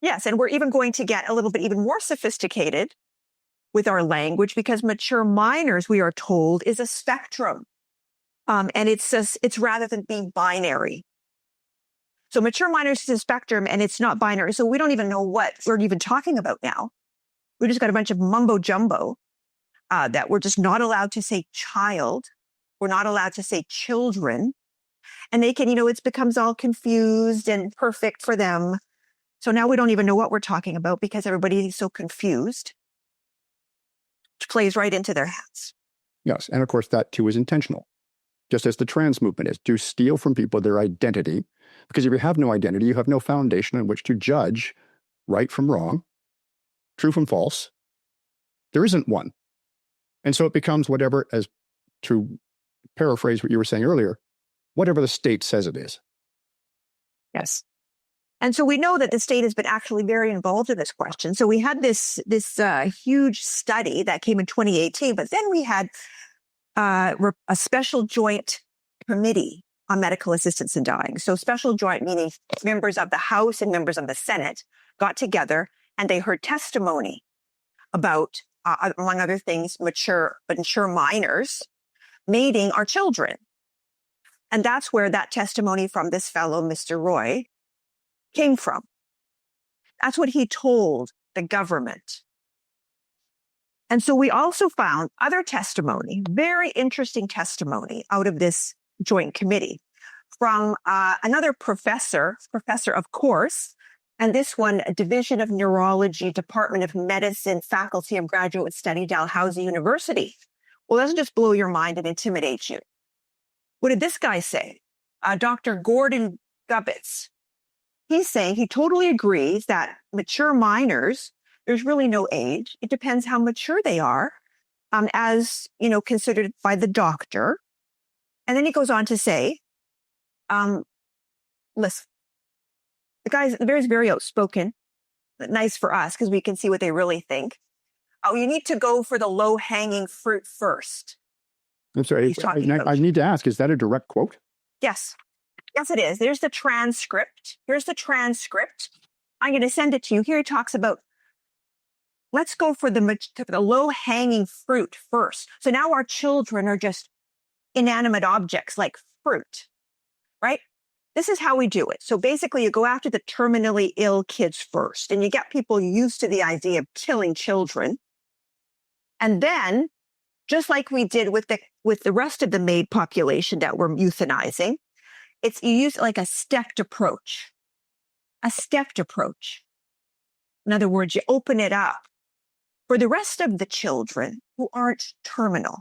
Yes, and we're even going to get a little bit even more sophisticated with our language, because mature minors, we are told, is a spectrum. And it's rather than being binary. So mature minors is a spectrum, and it's not binary. So we don't even know what we're even talking about now. We just got a bunch of mumbo jumbo that we're just not allowed to say child. We're not allowed to say children. And they can, it becomes all confused and perfect for them. So now we don't even know what we're talking about because everybody is so confused, which plays right into their hands. Yes. And of course, that too is intentional. Just as the trans movement is, to steal from people their identity. Because if you have no identity, you have no foundation on which to judge right from wrong, true from false. There isn't one. And so it becomes whatever, as to paraphrase what you were saying earlier, whatever the state says it is. Yes. And so we know that the state has been actually very involved in this question. So we had this huge study that came in 2018, but then we had a special joint committee on medical assistance in dying. So special joint meaning members of the House and members of the Senate got together and they heard testimony about, among other things, mature minors mating our children. And that's where that testimony from this fellow, Mr. Roy, came from. That's what he told the government. And so we also found other testimony, very interesting testimony out of this joint committee from another professor of course, and this one, a Division of Neurology, Department of Medicine, Faculty of Graduate Study, Dalhousie University. Well, doesn't just blow your mind and intimidate you. What did this guy say? Dr. Gordon Gubbets. He's saying he totally agrees that mature minors, there's really no age. It depends how mature they are, as, considered by the doctor. And then he goes on to say, listen, the guy's very outspoken, nice for us because we can see what they really think. Oh, you need to go for the low-hanging fruit first. I'm sorry, I need to ask, is that a direct quote? Yes. Yes, it is. There's the transcript. Here's the transcript. I'm going to send it to you. Here he talks about, let's go for the low-hanging fruit first. So now our children are just inanimate objects like fruit, right? This is how we do it. So basically, you go after the terminally ill kids first, and you get people used to the idea of killing children. And then, just like we did with the rest of the MAID population that we're euthanizing, you use like a stepped approach. A stepped approach. In other words, you open it up for the rest of the children who aren't terminal.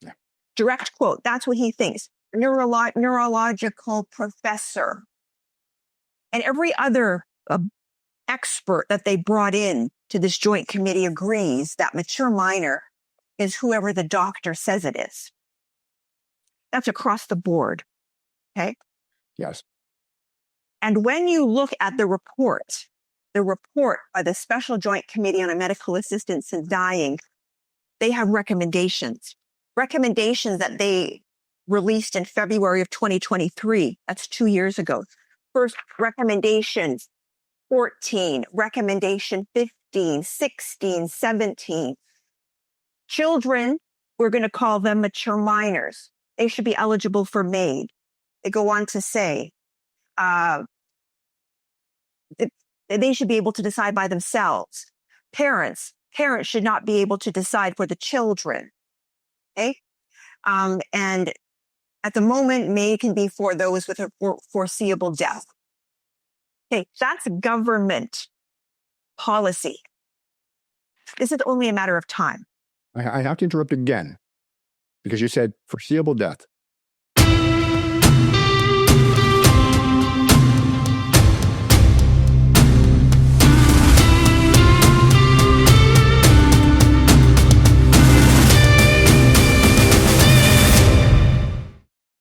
Yeah. Direct quote. That's what he thinks. Neurological professor. And every other expert that they brought in to this joint committee agrees that mature minor is whoever the doctor says it is. That's across the board. Okay? Yes. And when you look at the report by the Special Joint Committee on Medical Assistance in Dying, they have recommendations that they released in February of 2023. That's 2 years ago. First, recommendation 14, recommendation 15, 16, 17. Children, we're going to call them mature minors. They should be eligible for MAID. They go on to say they should be able to decide by themselves. Parents should not be able to decide for the children. Okay? And at the moment, MAID can be for those with a foreseeable death. Okay, that's government policy. This is only a matter of time. I have to interrupt again because you said foreseeable death.